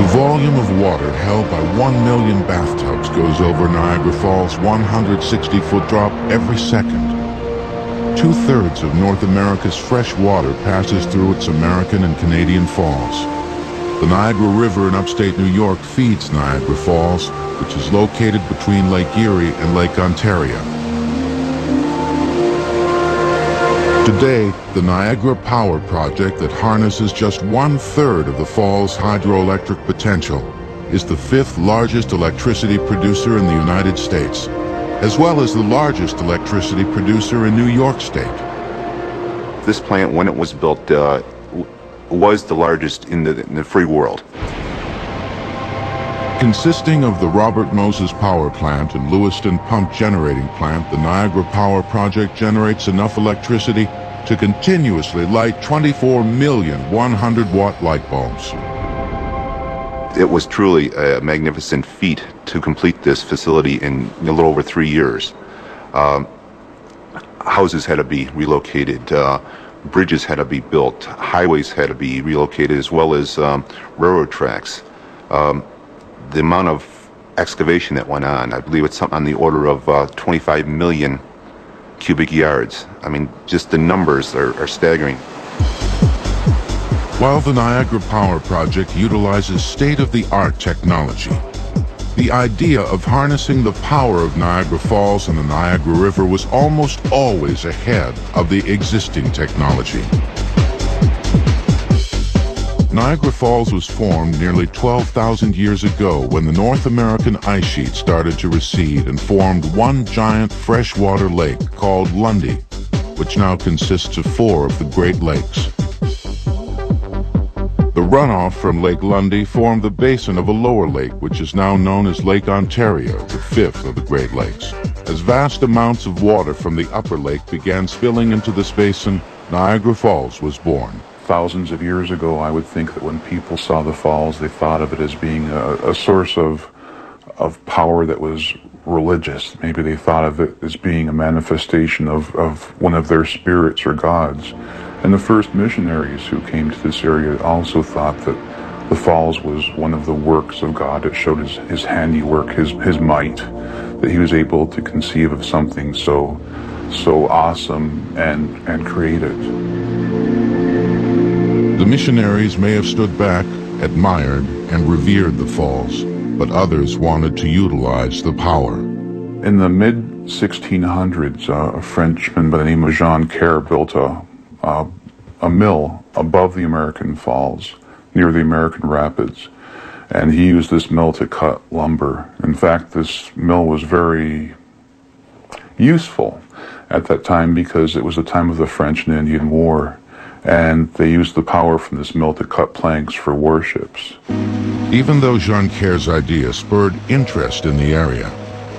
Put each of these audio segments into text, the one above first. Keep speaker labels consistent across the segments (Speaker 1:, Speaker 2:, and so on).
Speaker 1: volume of water held by 1 million bathtubs goes over Niagara Falls' 160-foot drop every second. 2/3 of North America's fresh water passes through its American and Canadian falls. The Niagara River in upstate New York feeds Niagara Falls, which is located between Lake Erie and Lake Ontario. Today, the Niagara Power Project that harnesses just 1/3 of the fall's hydroelectric potential is the 5th largest electricity producer in the United States, as well as the largest electricity producer in New York State.
Speaker 2: This plant, when it was built, was the largest in the free world.
Speaker 1: Consisting of the Robert Moses Power Plant and Lewiston Pump Generating Plant, the Niagara Power Project generates enough electricity to continuously light 24 million 100-watt light bulbs.
Speaker 2: It was truly a magnificent feat to complete this facility in a little over 3 years. Houses had to be relocated, bridges had to be built, highways had to be relocated, as well as railroad tracks. The amount of excavation that went on, I believe it's something on the order of 25 million cubic yards. I mean, just the numbers are staggering.
Speaker 1: While the Niagara Power Project utilizes state-of-the-art technology, the idea of harnessing the power of Niagara Falls and the Niagara River was almost always ahead of the existing technology. Niagara Falls was formed nearly 12,000 years ago when the North American ice sheet started to recede and formed one giant freshwater lake called Lundy, which now consists of 4 of the Great Lakes. The runoff from Lake Lundy formed the basin of a lower lake, which is now known as Lake Ontario, the 5th of the Great Lakes. As vast amounts of water from the upper lake began spilling into this basin, Niagara Falls was born.
Speaker 3: Thousands of years ago, I would think that when people saw the falls, they thought of it as being a source of power that was religious. Maybe they thought of it as being a manifestation of one of their spirits or gods. And the first missionaries who came to this area also thought that the falls was one of the works of God. It showed his handiwork, his might, that he was able to conceive of something so awesome and create it.
Speaker 1: The missionaries may have stood back, admired, and revered the falls, but others wanted to utilize the power.
Speaker 3: In the mid-1600s, a Frenchman by the name of Jean Kerr built a mill above the American Falls, near the American Rapids, and he used this mill to cut lumber. In fact, this mill was very useful at that time because it was the time of the French and Indian War. And they used the power from this mill to cut planks for warships.
Speaker 1: Even though Jean Kerr's idea spurred interest in the area,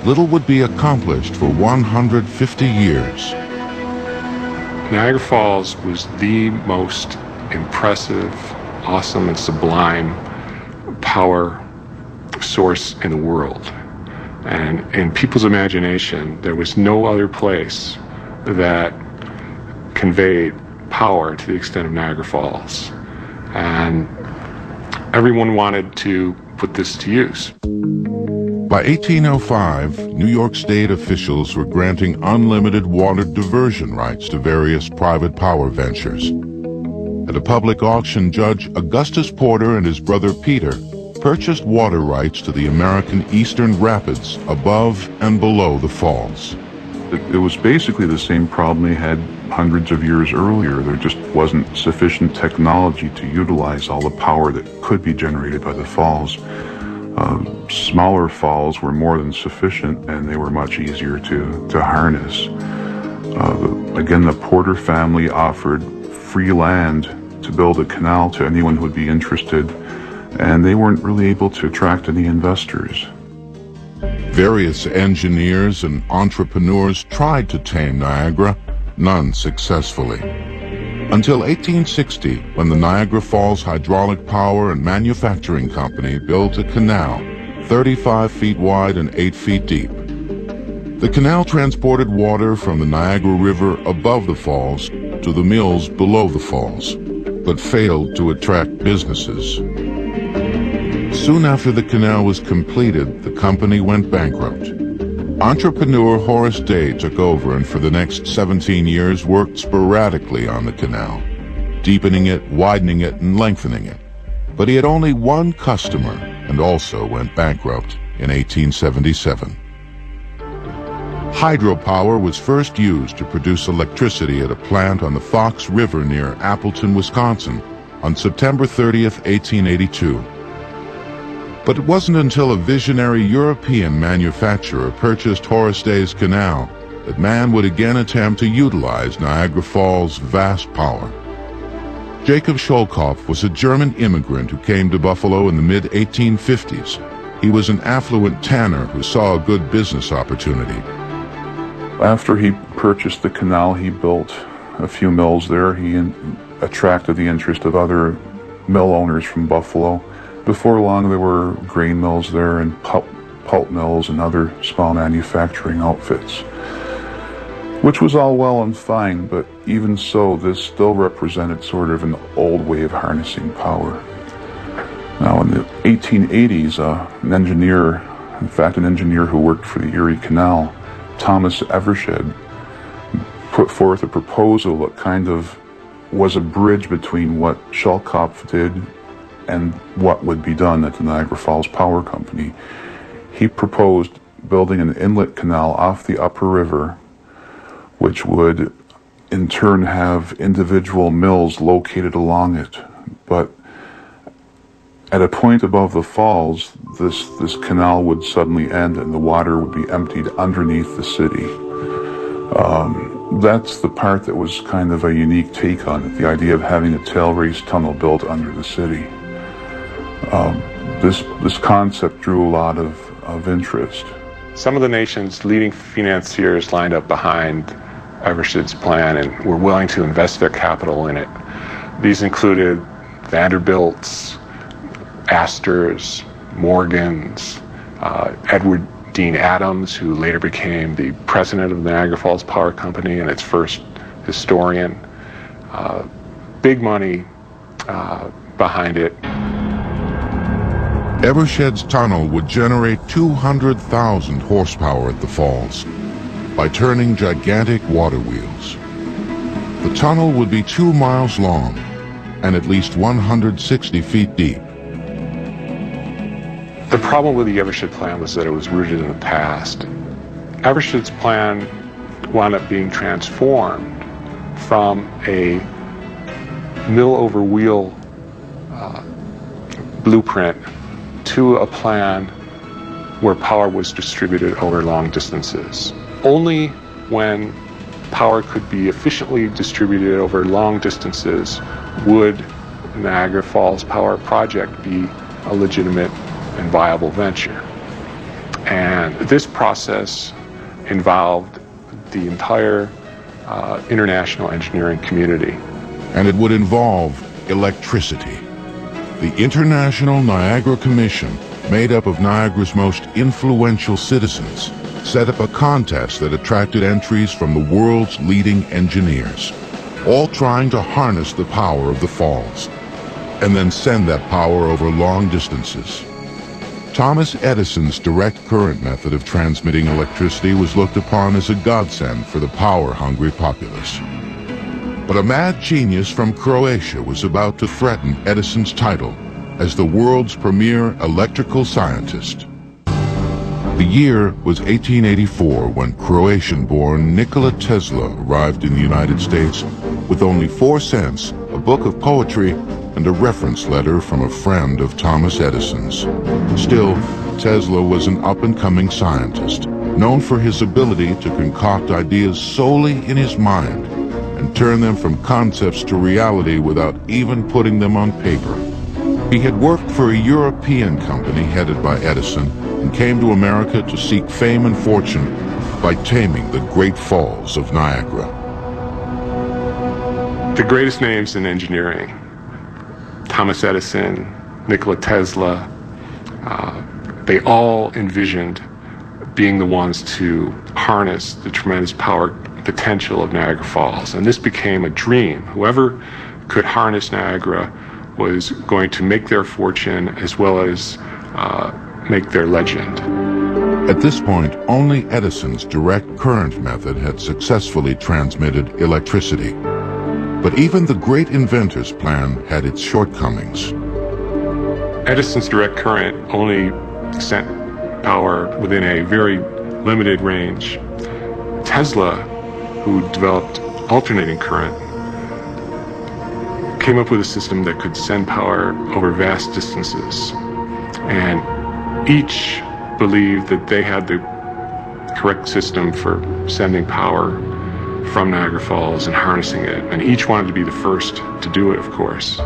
Speaker 1: little would be accomplished for 150 years.
Speaker 4: Niagara Falls was the most impressive, awesome, and sublime power source in the world. And in people's imagination, there was no other place that conveyed power to the extent of Niagara Falls. And everyone wanted to put this to use.
Speaker 1: By 1805, New York State officials were granting unlimited water diversion rights to various private power ventures. At a public auction, Judge Augustus Porter and his brother Peter purchased water rights to the American Eastern Rapids above and below the falls.
Speaker 3: It was basically the same problem they had hundreds of years earlier. There just wasn't sufficient technology to utilize all the power that could be generated by the falls. Smaller falls were more than sufficient, and they were much easier to harness. Again, the Porter family offered free land to build a canal to anyone who would be interested, and they weren't really able to attract any investors.
Speaker 1: Various engineers and entrepreneurs tried to tame Niagara, none successfully. Until 1860, when the Niagara Falls Hydraulic Power and Manufacturing Company built a canal 35 feet wide and 8 feet deep. The canal transported water from the Niagara River above the falls to the mills below the falls, but failed to attract businesses. Soon after the canal was completed, the company went bankrupt. Entrepreneur Horace Day took over and for the next 17 years worked sporadically on the canal, deepening it, widening it, and lengthening it. But he had only one customer and also went bankrupt in 1877. Hydropower was first used to produce electricity at a plant on the Fox River near Appleton, Wisconsin, on September 30th, 1882. But it wasn't until a visionary European manufacturer purchased Horace Day's canal that man would again attempt to utilize Niagara Falls' vast power. Jacob Scholkopf was a German immigrant who came to Buffalo in the mid-1850s. He was an affluent tanner who saw a good business opportunity.
Speaker 3: After he purchased the canal, he built a few mills there. He attracted the interest of other mill owners from Buffalo. Before long, there were grain mills there and pulp mills and other small manufacturing outfits, which was all well and fine, but even so, this still represented sort of an old way of harnessing power. Now, in the 1880s, an engineer who worked for the Erie Canal, Thomas Evershed, put forth a proposal that kind of was a bridge between what Scholkopf did and what would be done at the Niagara Falls Power Company. He proposed building an inlet canal off the upper river, which would in turn have individual mills located along it. But at a point above the falls, this canal would suddenly end and the water would be emptied underneath the city. That's the part that was kind of a unique take on it, the idea of having a tail race tunnel built under the city. This concept drew a lot of interest.
Speaker 4: Some of the nation's leading financiers lined up behind Evershed's plan and were willing to invest their capital in it. These included Vanderbilt's, Astor's, Morgan's, Edward Dean Adams, who later became the president of the Niagara Falls Power Company and its first historian. Big money behind it.
Speaker 1: Evershed's tunnel would generate 200,000 horsepower at the falls by turning gigantic water wheels. The tunnel would be 2 miles long and at least 160 feet deep.
Speaker 4: The problem with the Evershed plan was that it was rooted in the past. Evershed's plan wound up being transformed from a mill-over-wheel blueprint to a plan where power was distributed over long distances. Only when power could be efficiently distributed over long distances would the Niagara Falls Power Project be a legitimate and viable venture. And this process involved the entire international engineering community.
Speaker 1: And it would involve electricity. The International Niagara Commission, made up of Niagara's most influential citizens, set up a contest that attracted entries from the world's leading engineers, all trying to harness the power of the falls, and then send that power over long distances. Thomas Edison's direct current method of transmitting electricity was looked upon as a godsend for the power-hungry populace. But a mad genius from Croatia was about to threaten Edison's title as the world's premier electrical scientist. The year was 1884 when Croatian-born Nikola Tesla arrived in the United States with only 4 cents, a book of poetry, and a reference letter from a friend of Thomas Edison's. Still, Tesla was an up-and-coming scientist, known for his ability to concoct ideas solely in his mind and turn them from concepts to reality without even putting them on paper. He had worked for a European company headed by Edison and came to America to seek fame and fortune by taming the Great Falls of Niagara.
Speaker 4: The greatest names in engineering, Thomas Edison, Nikola Tesla, they all envisioned being the ones to harness the tremendous power potential of Niagara Falls. And this became a dream. Whoever could harness Niagara was going to make their fortune as well as make their legend.
Speaker 1: At this point, only Edison's direct current method had successfully transmitted electricity. But even the great inventor's plan had its shortcomings.
Speaker 4: Edison's direct current only sent power within a very limited range. Tesla, who developed alternating current, came up with a system that could send power over vast distances. And each believed that they had the correct system for sending power from Niagara Falls and harnessing it. And each wanted to be the first to do it, of course.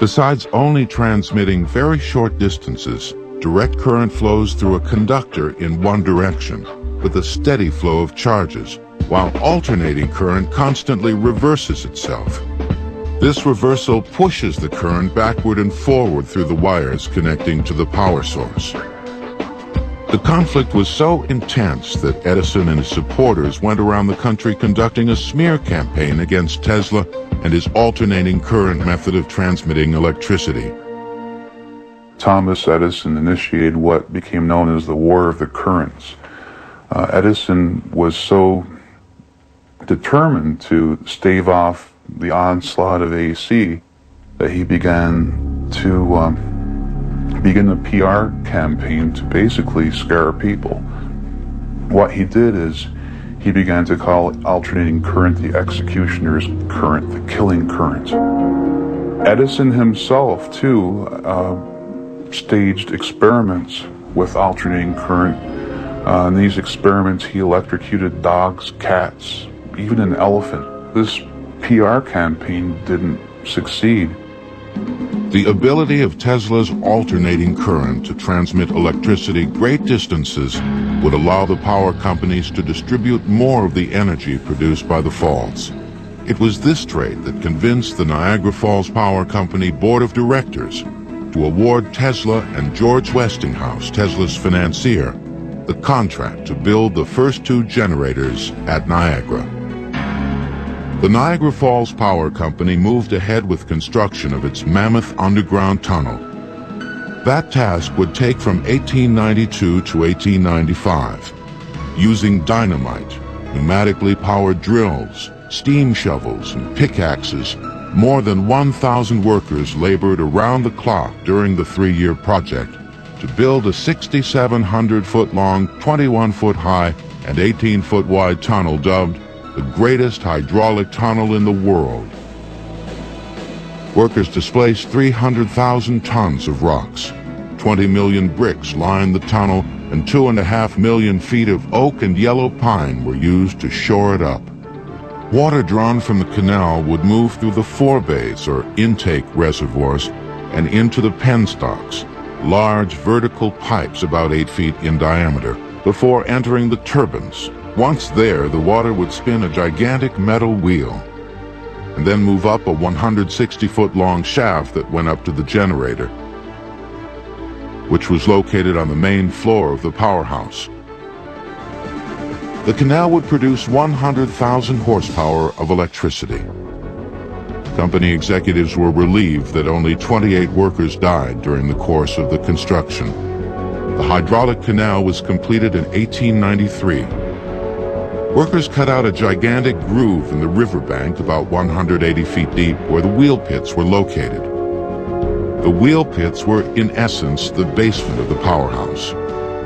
Speaker 1: Besides only transmitting very short distances, direct current flows through a conductor in one direction with a steady flow of charges, while alternating current constantly reverses itself. This reversal pushes the current backward and forward through the wires connecting to the power source. The conflict was so intense that Edison and his supporters went around the country conducting a smear campaign against Tesla and his alternating current method of transmitting electricity.
Speaker 3: Thomas Edison initiated what became known as the War of the Currents. Edison was so determined to stave off the onslaught of AC that he began to begin a PR campaign to basically scare people. What he did is he began to call alternating current the executioner's current, the killing current. Edison himself, too, staged experiments with alternating current. In these experiments, he electrocuted dogs, cats, even an elephant. This PR campaign didn't succeed.
Speaker 1: The ability of Tesla's alternating current to transmit electricity great distances would allow the power companies to distribute more of the energy produced by the falls. It was this trait that convinced the Niagara Falls Power Company Board of Directors to award Tesla and George Westinghouse, Tesla's financier, the contract to build the first two generators at Niagara. The Niagara Falls Power Company moved ahead with construction of its mammoth underground tunnel. That task would take from 1892 to 1895. Using dynamite, pneumatically powered drills, steam shovels, and pickaxes, more than 1,000 workers labored around the clock during the 3-year project to build a 6,700-foot-long, 21-foot-high, and 18-foot-wide tunnel dubbed the greatest hydraulic tunnel in the world. Workers displaced 300,000 tons of rocks. 20 million bricks lined the tunnel, and 2.5 million feet of oak and yellow pine were used to shore it up. Water drawn from the canal would move through the forebays, or intake reservoirs, and into the penstocks, large vertical pipes about 8 feet in diameter, before entering the turbines. Once there, the water would spin a gigantic metal wheel, and then move up a 160-foot-long shaft that went up to the generator, which was located on the main floor of the powerhouse. The canal would produce 100,000 horsepower of electricity. Company executives were relieved that only 28 workers died during the course of the construction. The hydraulic canal was completed in 1893. Workers cut out a gigantic groove in the riverbank about 180 feet deep where the wheel pits were located. The wheel pits were, in essence, the basement of the powerhouse.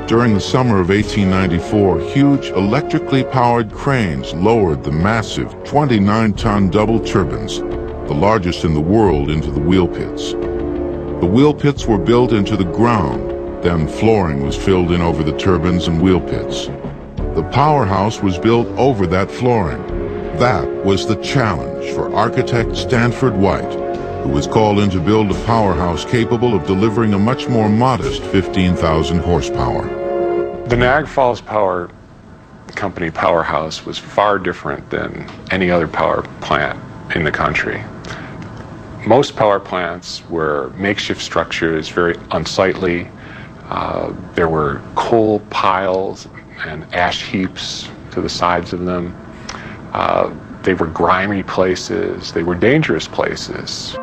Speaker 1: During the summer of 1894, huge electrically powered cranes lowered the massive 29-ton double turbines, the largest in the world, into the wheel pits. The wheel pits were built into the ground, then flooring was filled in over the turbines and wheel pits. The powerhouse was built over that flooring. That was the challenge for architect Stanford White, who was called in to build a powerhouse capable of delivering a much more modest 15,000 horsepower.
Speaker 4: The Niagara Falls Power Company powerhouse was far different than any other power plant in the country. Most power plants were makeshift structures, very unsightly. There were coal piles and ash heaps to the sides of them. They were grimy places. They were dangerous places.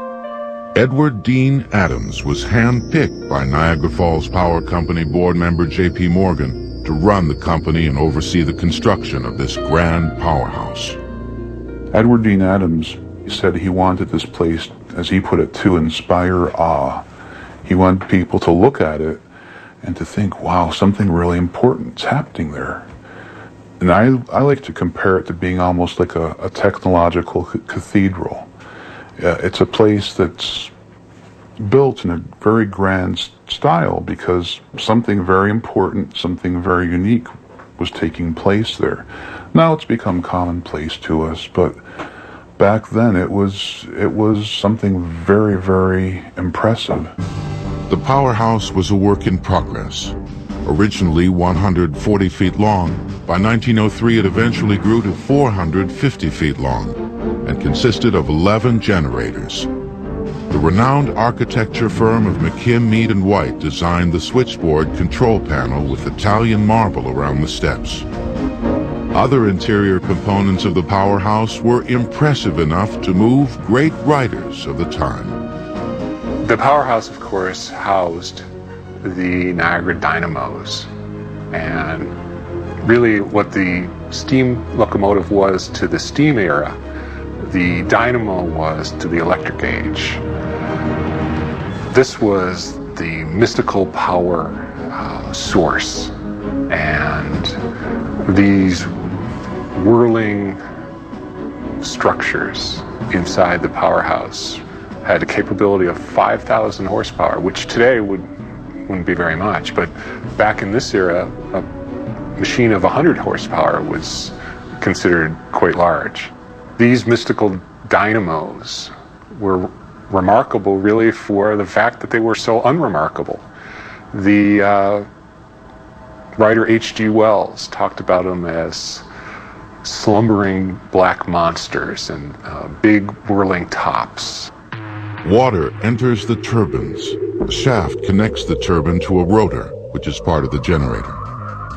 Speaker 1: Edward Dean Adams was handpicked by Niagara Falls Power Company board member J.P. Morgan to run the company and oversee the construction of this grand powerhouse.
Speaker 3: Edward Dean Adams said he wanted this place, as he put it, to inspire awe. He wanted people to look at it and to think, wow, something really important's happening there. And I like to compare it to being almost like a technological cathedral. It's a place that's built in a very grand style because something very important, something very unique was taking place there. Now it's become commonplace to us, but back then it was something very, very impressive.
Speaker 1: The powerhouse was a work in progress. Originally 140 feet long, by 1903 it eventually grew to 450 feet long and consisted of 11 generators. The renowned architecture firm of McKim, Mead & White designed the switchboard control panel with Italian marble around the steps. Other interior components of the powerhouse were impressive enough to move great writers of the time.
Speaker 4: The powerhouse, of course, housed the Niagara dynamos, and really what the steam locomotive was to the steam era, the dynamo was to the electric age. This was the mystical power source, and these whirling structures inside the powerhouse had a capability of 5,000 horsepower, which today wouldn't be very much, but back in this era, a machine of 100 horsepower was considered quite large. These mystical dynamos were remarkable really for the fact that they were so unremarkable. The writer H.G. Wells talked about them as slumbering black monsters and big whirling tops.
Speaker 1: Water enters the turbines. The shaft connects the turbine to a rotor, which is part of the generator.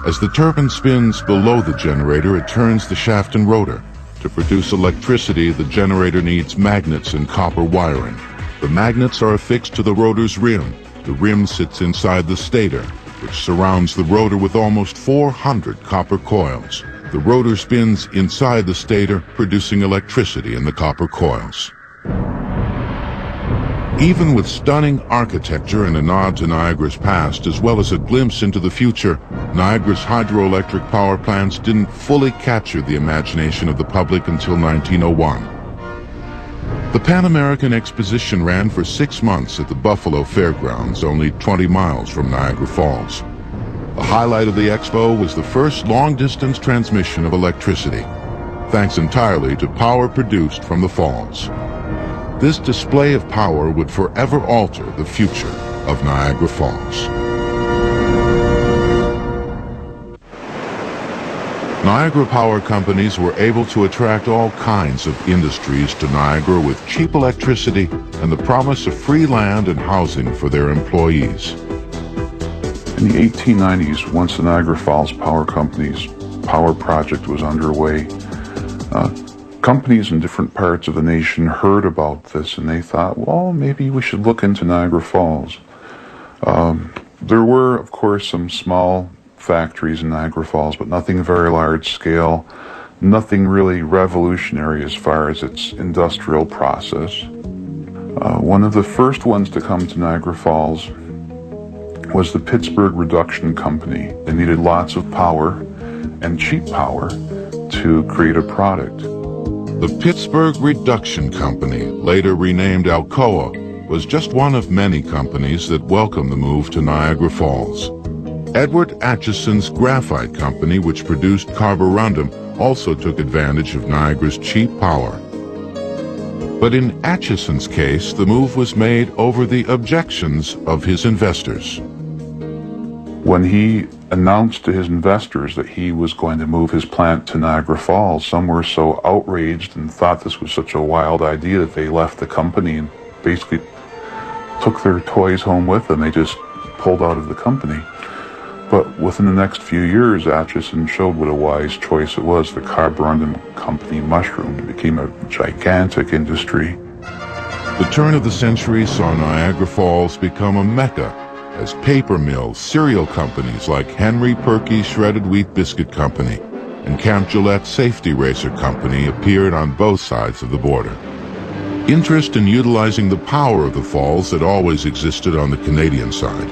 Speaker 1: As the turbine spins below the generator, it turns the shaft and rotor. To produce electricity, the generator needs magnets and copper wiring. The magnets are affixed to the rotor's rim. The rim sits inside the stator, which surrounds the rotor with almost 400 copper coils. The rotor spins inside the stator, producing electricity in the copper coils. Even with stunning architecture and a nod to Niagara's past, as well as a glimpse into the future, Niagara's hydroelectric power plants didn't fully capture the imagination of the public until 1901. The Pan American Exposition ran for 6 months at the Buffalo Fairgrounds, only 20 miles from Niagara Falls. The highlight of the expo was the first long-distance transmission of electricity, thanks entirely to power produced from the falls. This display of power would forever alter the future of Niagara Falls. Niagara power companies were able to attract all kinds of industries to Niagara with cheap electricity and the promise of free land and housing for their employees.
Speaker 3: In the 1890s, once the Niagara Falls Power Company's power project was underway, companies in different parts of the nation heard about this and they thought, well, maybe we should look into Niagara Falls. There were, of course, some small factories in Niagara Falls, but nothing very large scale, nothing really revolutionary as far as its industrial process. One of the first ones to come to Niagara Falls was the Pittsburgh Reduction Company. They needed lots of power and cheap power to create a product.
Speaker 1: The Pittsburgh Reduction Company, later renamed Alcoa, was just one of many companies that welcomed the move to Niagara Falls. Edward Atchison's graphite company, which produced carborundum, also took advantage of Niagara's cheap power. But in Atchison's case, the move was made over the objections of his investors.
Speaker 3: When he announced to his investors that he was going to move his plant to Niagara Falls, some were so outraged and thought this was such a wild idea that they left the company and basically took their toys home with them. They just pulled out of the company. But within the next few years, Atchison showed what a wise choice it was. The carborundum company mushroomed. It became a gigantic industry.
Speaker 1: The turn of the century saw Niagara Falls become a mecca as paper mills, cereal companies like Henry Perky's Shredded Wheat Biscuit Company and Camp Gillette Safety Racer Company appeared on both sides of the border. Interest in utilizing the power of the falls had always existed on the Canadian side,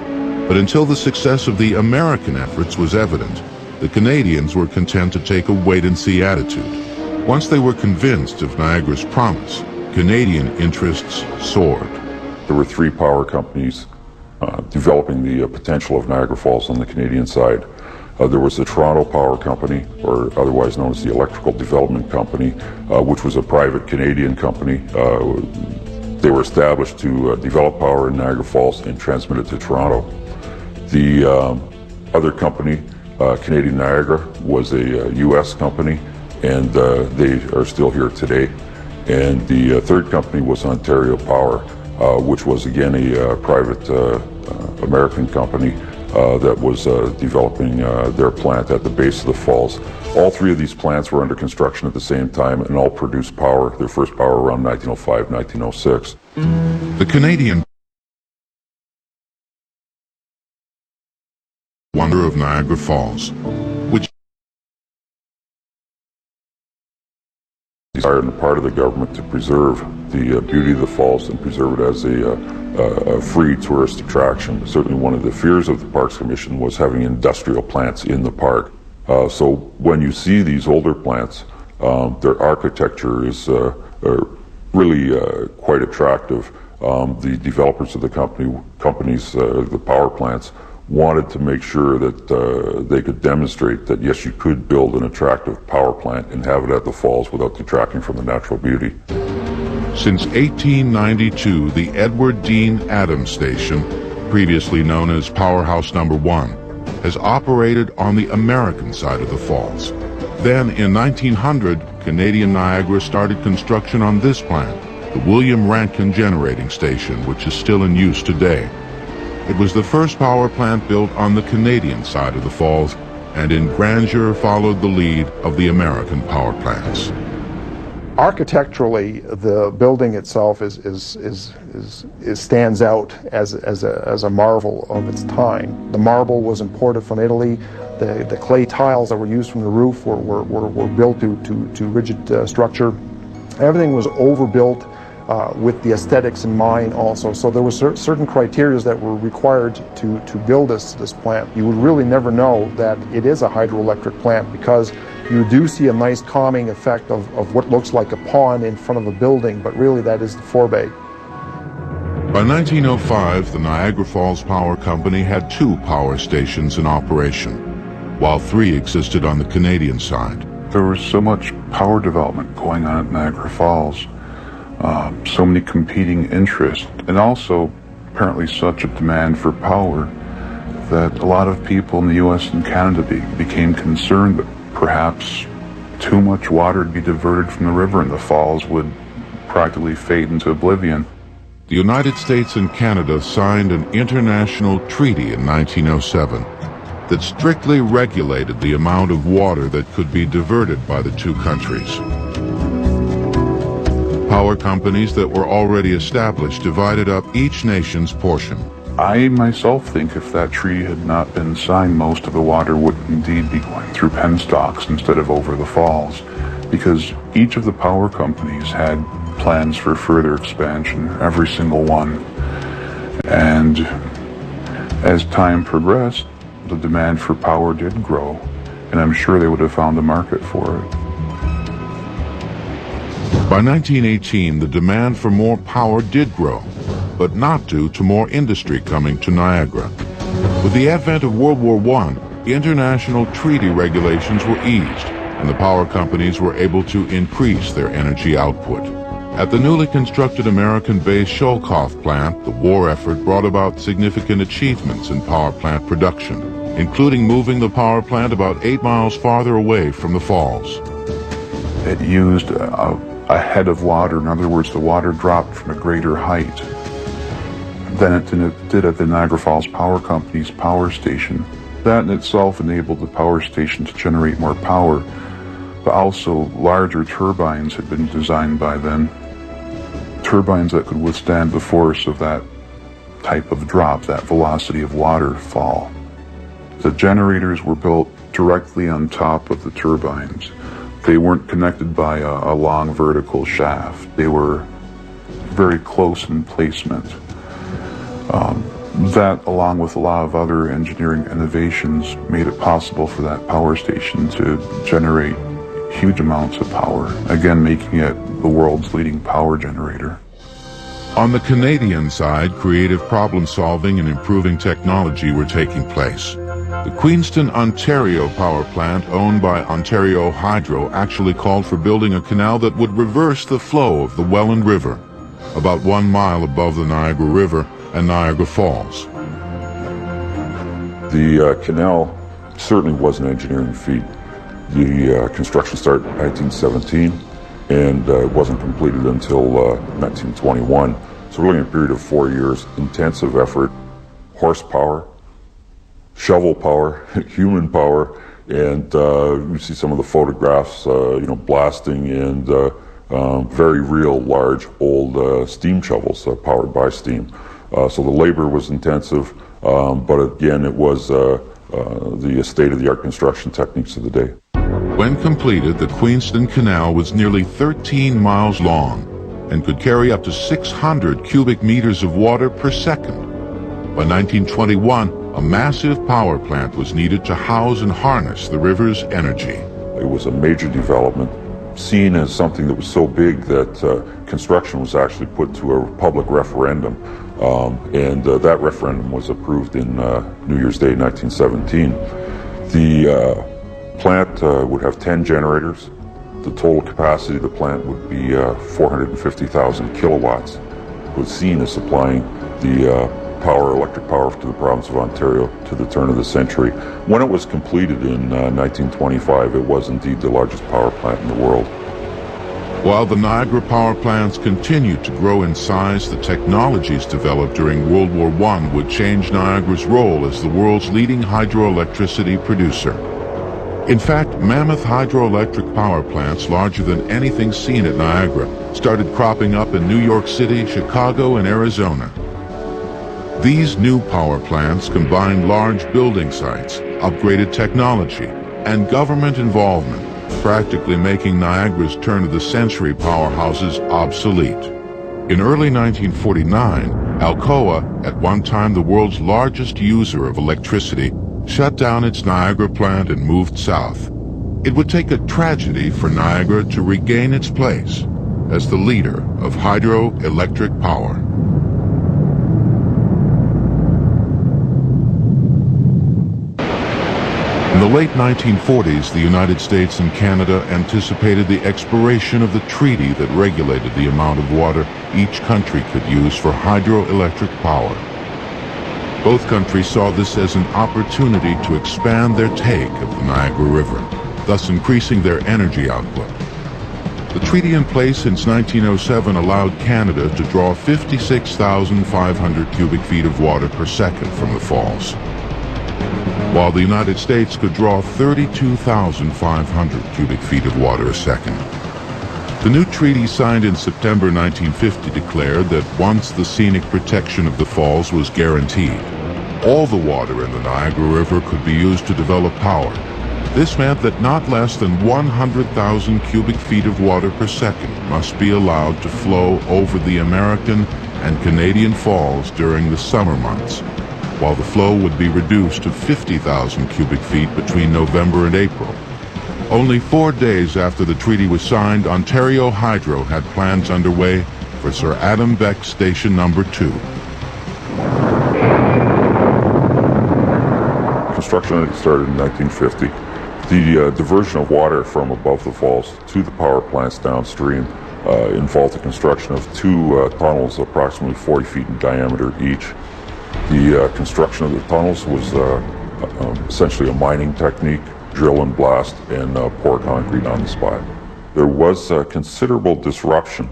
Speaker 1: but until the success of the American efforts was evident, the Canadians were content to take a wait-and-see attitude. Once they were convinced of Niagara's promise, Canadian interests soared.
Speaker 3: There were three power companies developing the potential of Niagara Falls on the Canadian side. There was the Toronto Power Company, or otherwise known as the Electrical Development Company, which was a private Canadian company. They were established to develop power in Niagara Falls and transmit it to Toronto. The other company, Canadian Niagara, was a U.S. company, and they are still here today. And the third company was Ontario Power, which was again a private American company that was developing their plant at the base of the falls. All three of these plants were under construction at the same time and all produced power, their first power around 1905, 1906.
Speaker 1: The Canadian wonder of Niagara Falls, which
Speaker 3: desired on the part of the government to preserve the beauty of the falls and preserve it as a free tourist attraction. Certainly one of the fears of the Parks Commission was having industrial plants in the park. So when you see these older plants, their architecture is really quite attractive. The developers of the companies, the power plants, wanted to make sure that they could demonstrate that yes, you could build an attractive power plant and have it at the falls without detracting from the natural beauty.
Speaker 1: Since 1892, the Edward Dean Adams Station, previously known as Powerhouse No. 1, has operated on the American side of the falls. Then, in 1900, Canadian Niagara started construction on this plant, the William Rankin Generating Station, which is still in use today. It was the first power plant built on the Canadian side of the falls, and in grandeur followed the lead of the American power plants.
Speaker 5: Architecturally, the building itself stands out as a marvel of its time. The marble was imported from Italy. The clay tiles that were used from the roof were built to rigid structure. Everything was overbuilt with the aesthetics in mind also. So there were certain criteria that were required to build this plant. You would really never know that it is a hydroelectric plant because you do see a nice calming effect of what looks like a pond in front of a building, but really that is the forebay.
Speaker 1: By 1905, the Niagara Falls Power Company had 2 power stations in operation, while 3 existed on the Canadian side.
Speaker 3: There was so much power development going on at Niagara Falls, so many competing interests, and also apparently such a demand for power that a lot of people in the U.S. and Canada became concerned that perhaps too much water would be diverted from the river and the falls would practically fade into oblivion.
Speaker 1: The United States and Canada signed an international treaty in 1907 that strictly regulated the amount of water that could be diverted by the 2 countries. Power companies that were already established divided up each nation's portion.
Speaker 3: I myself think if that treaty had not been signed, most of the water would indeed be going through penstocks instead of over the falls, because each of the power companies had plans for further expansion, every single one. And as time progressed, the demand for power did grow, and I'm sure they would have found a market for it.
Speaker 1: By 1918, the demand for more power did grow, but not due to more industry coming to Niagara. With the advent of World War I, international treaty regulations were eased, and the power companies were able to increase their energy output. At the newly constructed American-based Sholkoff plant, the war effort brought about significant achievements in power plant production, including moving the power plant about 8 miles farther away from the falls.
Speaker 3: It used a head of water. In other words, the water dropped from a greater height than it did at the Niagara Falls Power Company's power station. That in itself enabled the power station to generate more power, but also larger turbines had been designed by then. turbines that could withstand the force of that type of drop, that velocity of waterfall. The generators were built directly on top of the turbines. They weren't connected by a long vertical shaft. They were very close in placement. That, along with a lot of other engineering innovations, made it possible for that power station to generate huge amounts of power, again making it the world's leading power generator.
Speaker 1: On the Canadian side, creative problem-solving and improving technology were taking place. The Queenston, Ontario power plant, owned by Ontario Hydro, actually called for building a canal that would reverse the flow of the Welland River, about 1 mile above the Niagara River and Niagara Falls.
Speaker 6: The canal certainly was an engineering feat. The construction started in 1917 and it wasn't completed until 1921. So really in a period of 4 years, intensive effort, horsepower, shovel power, human power, and you see some of the photographs, blasting and very real large old steam shovels powered by steam. So the labor was intensive, but again, it was the state-of-the-art construction techniques of the day.
Speaker 1: When completed, the Queenston Canal was nearly 13 miles long and could carry up to 600 cubic meters of water per second. By 1921, a massive power plant was needed to house and harness the river's energy.
Speaker 6: It was a major development, seen as something that was so big that construction was actually put to a public referendum. And that referendum was approved in New Year's Day 1917. The plant would have 10 generators. The total capacity of the plant would be 450,000 kilowatts. It was seen as supplying the electric power to the province of Ontario to the turn of the century. When it was completed in 1925, it was indeed the largest power plant in the world.
Speaker 1: While the Niagara power plants continued to grow in size, the technologies developed during World War I would change Niagara's role as the world's leading hydroelectricity producer. In fact, mammoth hydroelectric power plants larger than anything seen at Niagara started cropping up in New York City, Chicago, and Arizona. These new power plants combined large building sites, upgraded technology, and government involvement, practically making Niagara's turn-of-the-century powerhouses obsolete. In early 1949, Alcoa, at one time the world's largest user of electricity, shut down its Niagara plant and moved south. It would take a tragedy for Niagara to regain its place as the leader of hydroelectric power. In the late 1940s, the United States and Canada anticipated the expiration of the treaty that regulated the amount of water each country could use for hydroelectric power. Both countries saw this as an opportunity to expand their take of the Niagara River, thus increasing their energy output. The treaty in place since 1907 allowed Canada to draw 56,500 cubic feet of water per second from the falls, while the United States could draw 32,500 cubic feet of water a second. The new treaty signed in September 1950 declared that once the scenic protection of the falls was guaranteed, all the water in the Niagara River could be used to develop power. This meant that not less than 100,000 cubic feet of water per second must be allowed to flow over the American and Canadian falls during the summer months, while the flow would be reduced to 50,000 cubic feet between November and April. Only 4 days after the treaty was signed, Ontario Hydro had plans underway for Sir Adam Beck Station No. 2.
Speaker 6: Construction started in 1950. The diversion of water from above the falls to the power plants downstream involved the construction of two tunnels approximately 40 feet in diameter each. The construction of the tunnels was essentially a mining technique: drill and blast and pour concrete on the spot. There was considerable disruption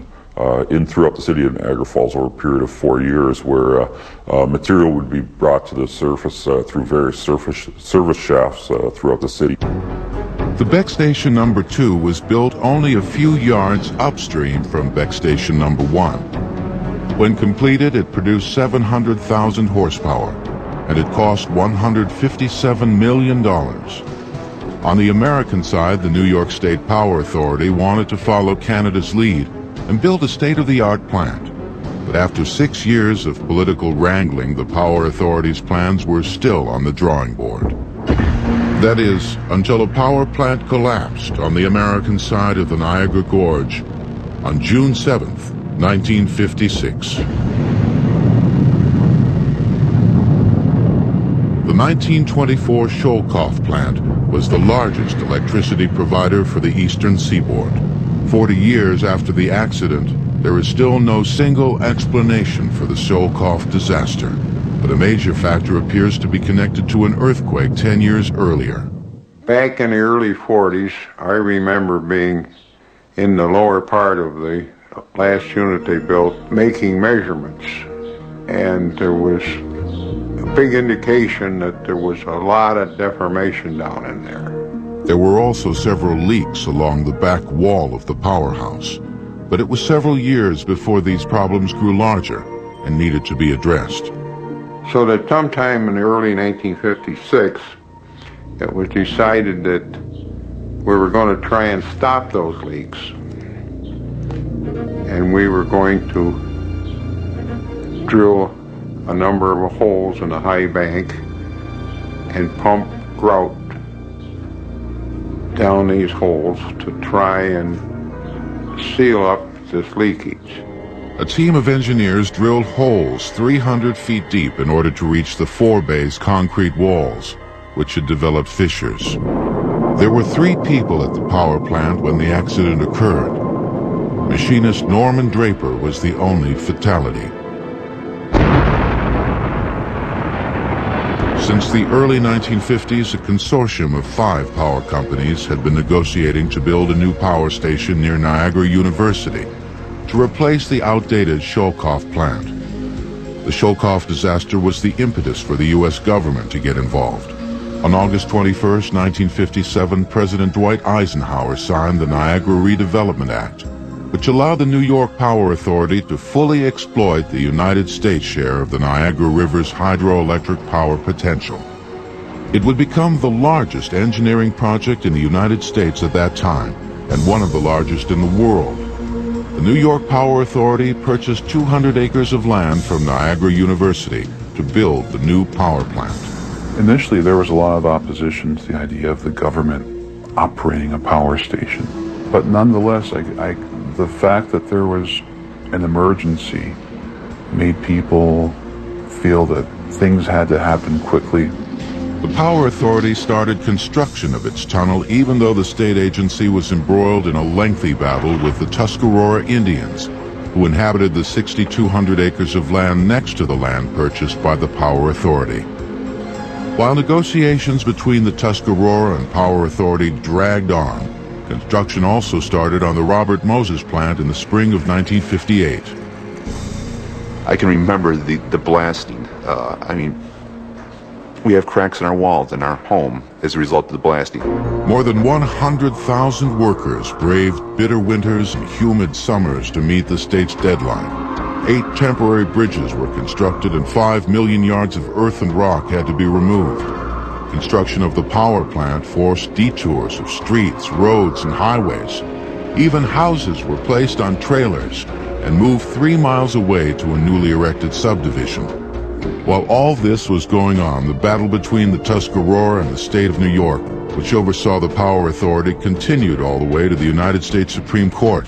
Speaker 6: throughout the city of Niagara Falls over a period of 4 years, where material would be brought to the surface through various service shafts throughout the city.
Speaker 1: The Beck Station No. 2 was built only a few yards upstream from Beck Station No. 1. When completed, it produced 700,000 horsepower, and it cost $157 million. On the American side, the New York State Power Authority wanted to follow Canada's lead and build a state-of-the-art plant. But after 6 years of political wrangling, the Power Authority's plans were still on the drawing board. That is, until a power plant collapsed on the American side of the Niagara Gorge on June 7th, 1956. The 1924 Sholkoff plant was the largest electricity provider for the eastern seaboard. 40 years after the accident, there is still no single explanation for the Sholkoff disaster, but a major factor appears to be connected to an earthquake 10 years earlier.
Speaker 7: Back in the early 40s, I remember being in the lower part of the last unit they built, making measurements, and there was a big indication that there was a lot of deformation down in there.
Speaker 1: There were also several leaks along the back wall of the powerhouse, but it was several years before these problems grew larger and needed to be addressed.
Speaker 7: So that sometime in the early 1956, it was decided that we were going to try and stop those leaks, and we were going to drill a number of holes in the high bank and pump grout down these holes to try and seal up this leakage.
Speaker 1: A team of engineers drilled holes 300 feet deep in order to reach the forebay's concrete walls, which had developed fissures. There were 3 people at the power plant when the accident occurred. Machinist Norman Draper was the only fatality. Since the early 1950s, a consortium of 5 power companies had been negotiating to build a new power station near Niagara University to replace the outdated Sholkoff plant. The Sholkoff disaster was the impetus for the U.S. government to get involved. On August 21, 1957, President Dwight Eisenhower signed the Niagara Redevelopment Act, which allowed the New York Power Authority to fully exploit the United States share of the Niagara River's hydroelectric power potential. It would become the largest engineering project in the United States at that time, and one of the largest in the world. The New York Power Authority purchased 200 acres of land from Niagara University to build the new power plant.
Speaker 3: Initially, there was a lot of opposition to the idea of the government operating a power station. But nonetheless, the fact that there was an emergency made people feel that things had to happen quickly.
Speaker 1: The Power Authority started construction of its tunnel even though the state agency was embroiled in a lengthy battle with the Tuscarora Indians, who inhabited the 6,200 acres of land next to the land purchased by the Power Authority. While negotiations between the Tuscarora and Power Authority dragged on, construction also started on the Robert Moses plant in the spring of 1958.
Speaker 2: I can remember the blasting. We have cracks in our walls in our home as a result of the blasting.
Speaker 1: More than 100,000 workers braved bitter winters and humid summers to meet the state's deadline. 8 temporary bridges were constructed and 5 million yards of earth and rock had to be removed. Construction of the power plant forced detours of streets, roads, and highways. Even houses were placed on trailers and moved 3 miles away to a newly erected subdivision. While all this was going on, the battle between the Tuscarora and the state of New York, which oversaw the Power Authority, continued all the way to the United States Supreme Court.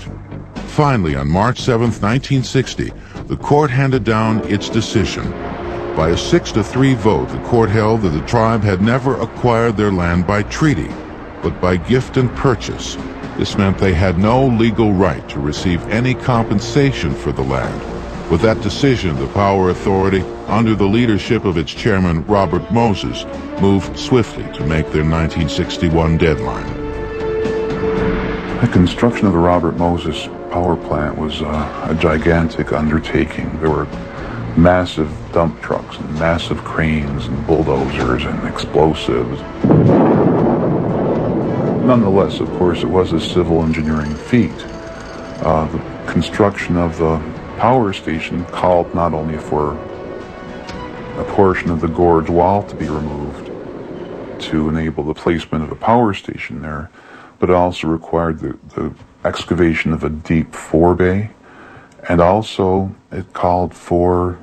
Speaker 1: Finally, on March 7, 1960, the court handed down its decision. By a 6-3 vote, the court held that the tribe had never acquired their land by treaty, but by gift and purchase. This meant they had no legal right to receive any compensation for the land. With that decision, the Power Authority, under the leadership of its chairman, Robert Moses, moved swiftly to make their 1961 deadline.
Speaker 3: The construction of the Robert Moses power plant was a gigantic undertaking. There were massive dump trucks and massive cranes and bulldozers and explosives. Nonetheless, of course, it was a civil engineering feat. The construction of the power station called not only for a portion of the gorge wall to be removed to enable the placement of a power station there, but it also required the excavation of a deep forebay, and also it called for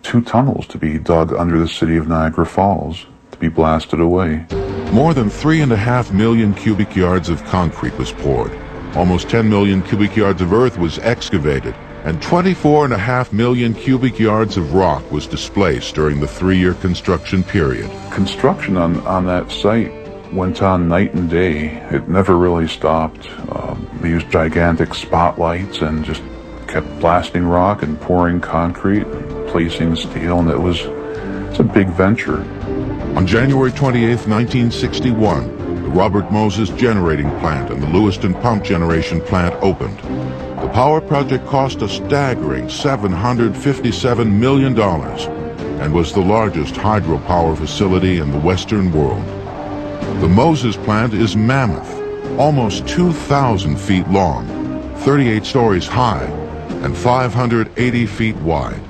Speaker 3: 2 tunnels to be dug under the city of Niagara Falls to be blasted away.
Speaker 1: More than 3.5 million cubic yards of concrete was poured. Almost 10 million cubic yards of earth was excavated, and 24.5 million cubic yards of rock was displaced during the 3-year construction period.
Speaker 3: Construction on that site went on night and day. It never really stopped. They used gigantic spotlights and just kept blasting rock and pouring concrete and placing steel, and it's a big venture.
Speaker 1: On January 28, 1961, the Robert Moses Generating Plant and the Lewiston Pump Generation Plant opened. The power project cost a staggering $757 million and was the largest hydropower facility in the Western world. The Moses plant is mammoth, almost 2,000 feet long, 38 stories high, and 580 feet wide.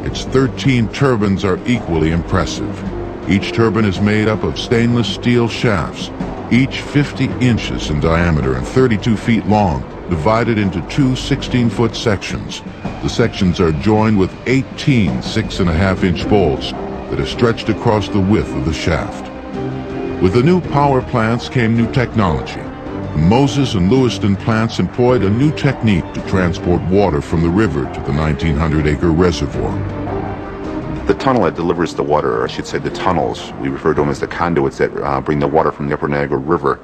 Speaker 1: Its 13 turbines are equally impressive. Each turbine is made up of stainless steel shafts, each 50 inches in diameter and 32 feet long, divided into 2 16-foot sections. The sections are joined with 18 6.5-inch bolts that are stretched across the width of the shaft. With the new power plants came new technology. The Moses and Lewiston plants employed a new technique to transport water from the river to the 1,900-acre reservoir.
Speaker 2: The tunnel that delivers the water, or I should say the tunnels, we refer to them as the conduits that bring the water from the upper Niagara River,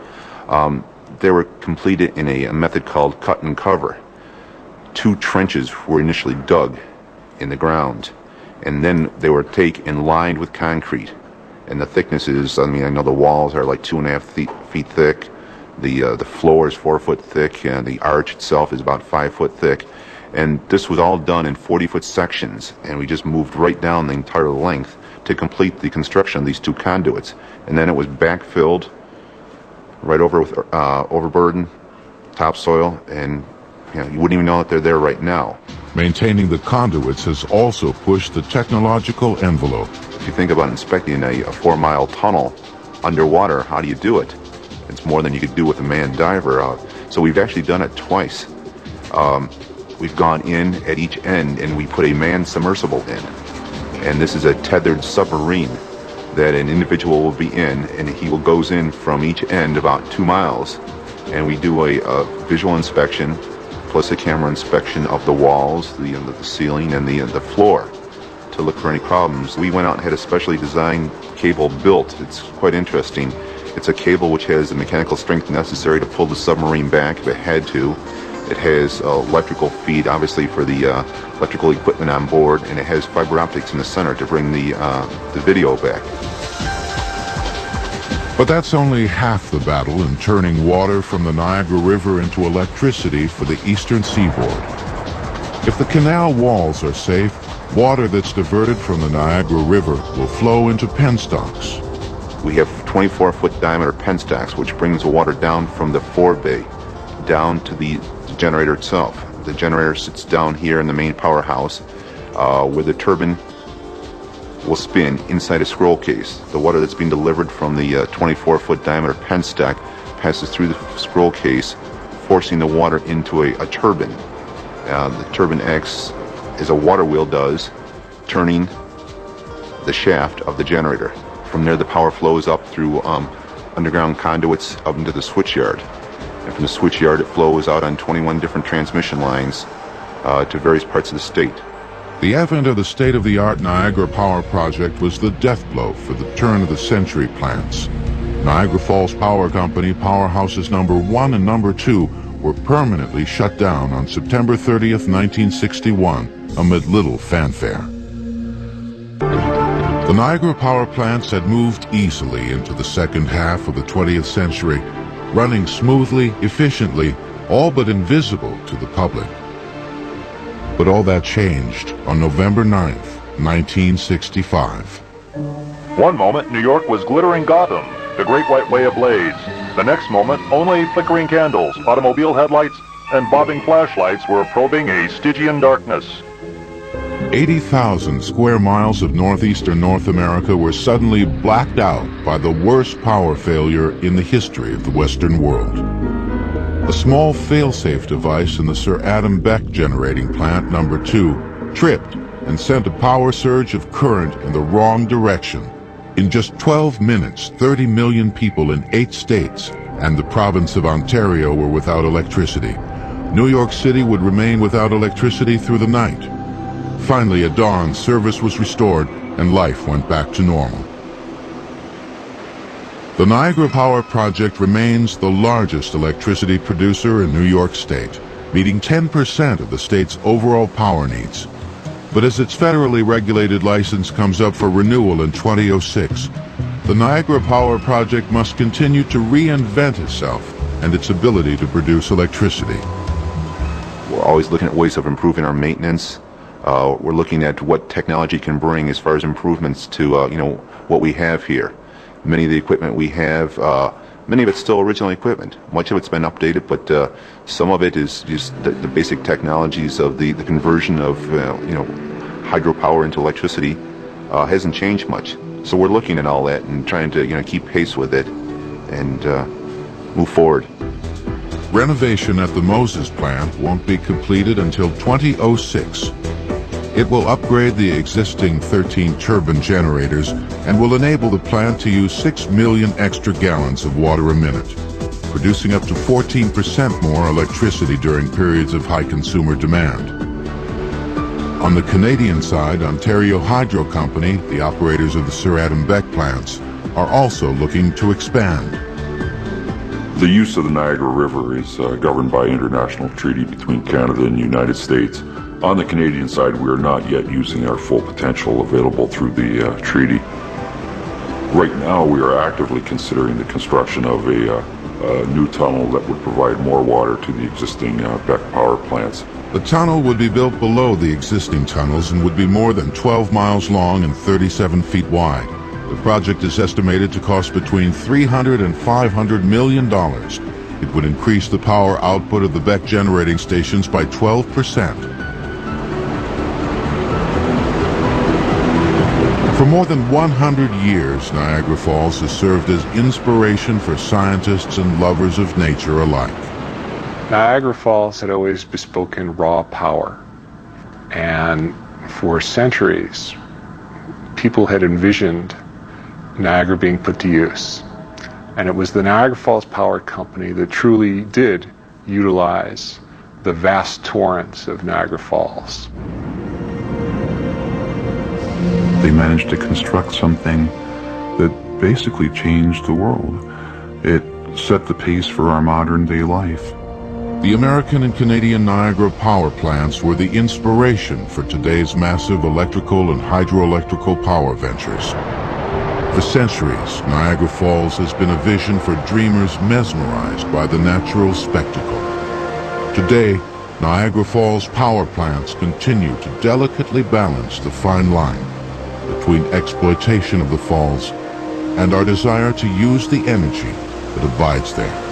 Speaker 2: they were completed in a method called cut and cover. 2 trenches were initially dug in the ground, and then they were taken and lined with concrete. And the thickness is, I know the walls are like 2.5 feet thick, the floor is 4 foot thick, and the arch itself is about 5 foot thick. And this was all done in 40-foot sections, and we just moved right down the entire length to complete the construction of these 2 conduits. And then it was backfilled right over with overburden, topsoil, and you wouldn't even know that they're there right now.
Speaker 1: Maintaining the conduits has also pushed the technological envelope.
Speaker 2: If you think about inspecting a 4-mile tunnel underwater, how do you do it? It's more than you could do with a manned diver. So we've actually done it twice. We've gone in at each end and we put a manned submersible in. And this is a tethered submarine that an individual will be in, and he goes in from each end about 2 miles, and we do a visual inspection plus a camera inspection of the walls, the ceiling, and the floor to look for any problems. We went out and had a specially designed cable built. It's quite interesting. It's a cable which has the mechanical strength necessary to pull the submarine back if it had to. It has electrical feed, obviously, for the electrical equipment on board, and it has fiber optics in the center to bring the video back.
Speaker 1: But that's only half the battle in turning water from the Niagara River into electricity for the eastern seaboard. If the canal walls are safe, water that's diverted from the Niagara River will flow into penstocks.
Speaker 2: We have 24-foot diameter penstocks, which brings the water down from the forebay down to the generator itself. The generator sits down here in the main powerhouse where the turbine will spin inside a scroll case. The water that's being delivered from the 24-foot diameter penstock passes through the scroll case, forcing the water into a turbine. The turbine acts as a water wheel does, turning the shaft of the generator. From there, the power flows up through underground conduits up into the switchyard. And from the switchyard, it flows out on 21 different transmission lines to various parts of the state.
Speaker 1: The advent of the state-of-the-art Niagara Power Project was the death blow for the turn-of-the-century plants. Niagara Falls Power Company powerhouses number 1 and number 2 were permanently shut down on September 30th, 1961, amid little fanfare. The Niagara power plants had moved easily into the second half of the 20th century, running smoothly, efficiently, all but invisible to the public. But all that changed on November 9th, 1965.
Speaker 8: One moment, New York was glittering Gotham, the Great White Way ablaze. The next moment, only flickering candles, automobile headlights, and bobbing flashlights were probing a Stygian darkness.
Speaker 1: 80,000 square miles of northeastern North America were suddenly blacked out by the worst power failure in the history of the Western world. A small fail-safe device in the Sir Adam Beck generating plant number 2 tripped and sent a power surge of current in the wrong direction. In just 12 minutes, 30 million people in 8 states and the province of Ontario were without electricity. New York City would remain without electricity through the night. Finally, at dawn, service was restored and life went back to normal. The Niagara Power Project remains the largest electricity producer in New York State, meeting 10% of the state's overall power needs. But as its federally regulated license comes up for renewal in 2006, the Niagara Power Project must continue to reinvent itself and its ability to produce electricity.
Speaker 2: We're always looking at ways of improving our maintenance. We're looking at what technology can bring as far as improvements to what we have here. Many of the equipment we have, many of it's still original equipment. Much of it's been updated, but some of it is just the basic technologies of the conversion of hydropower into electricity hasn't changed much. So we're looking at all that and trying to keep pace with it and move forward.
Speaker 1: Renovation at the Moses plant won't be completed until 2006. It will upgrade the existing 13 turbine generators and will enable the plant to use 6 million extra gallons of water a minute, producing up to 14% more electricity during periods of high consumer demand. On the Canadian side, Ontario Hydro Company, the operators of the Sir Adam Beck plants, are also looking to expand.
Speaker 6: The use of the Niagara River is governed by an international treaty between Canada and the United States. On the Canadian side, we are not yet using our full potential available through the treaty. Right now, we are actively considering the construction of a new tunnel that would provide more water to the existing Beck power plants.
Speaker 1: The tunnel would be built below the existing tunnels and would be more than 12 miles long and 37 feet wide. The project is estimated to cost between $300 and $500 million. It would increase the power output of the Beck generating stations by 12%. For more than 100 years, Niagara Falls has served as inspiration for scientists and lovers of nature alike.
Speaker 4: Niagara Falls had always bespoken raw power, and for centuries, people had envisioned Niagara being put to use. And it was the Niagara Falls Power Company that truly did utilize the vast torrents of Niagara Falls.
Speaker 3: They managed to construct something that basically changed the world. It set the pace for our modern day life.
Speaker 1: The American and Canadian Niagara power plants were the inspiration for today's massive electrical and hydroelectrical power ventures. For centuries, Niagara Falls has been a vision for dreamers mesmerized by the natural spectacle. Today, Niagara Falls power plants continue to delicately balance the fine line between exploitation of the falls and our desire to use the energy that abides there.